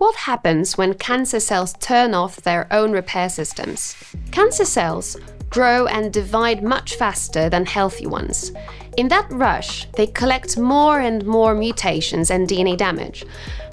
What happens when cancer cells turn off their own repair systems? Cancer cells grow and divide much faster than healthy ones. In that rush, they collect more and more mutations and DNA damage.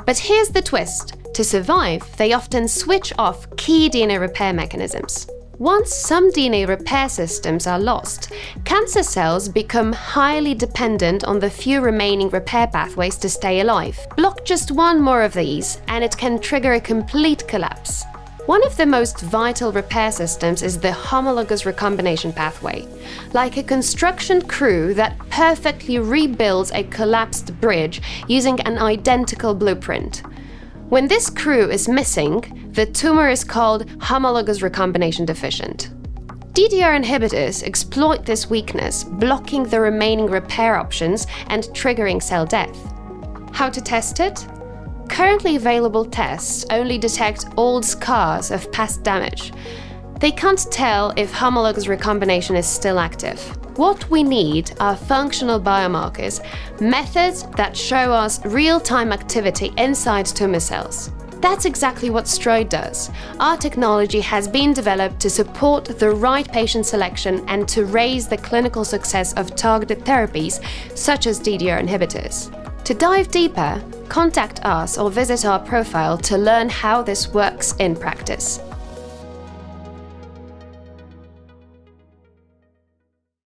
But here's the twist. To survive, they often switch off key DNA repair mechanisms. Once some DNA repair systems are lost, cancer cells become highly dependent on the few remaining repair pathways to stay alive. Block just one more of these, and it can trigger a complete collapse. One of the most vital repair systems is the homologous recombination pathway, like a construction crew that perfectly rebuilds a collapsed bridge using an identical blueprint. When this crew is missing, the tumor is called homologous recombination deficient. DDR inhibitors exploit this weakness, blocking the remaining repair options and triggering cell death. How to test it? Currently available tests only detect old scars of past damage. They can't tell if homologous recombination is still active. What we need are functional biomarkers, methods that show us real-time activity inside tumor cells. That's exactly what STROID does. Our technology has been developed to support the right patient selection and to raise the clinical success of targeted therapies, such as DDR inhibitors. To dive deeper, contact us or visit our profile to learn how this works in practice.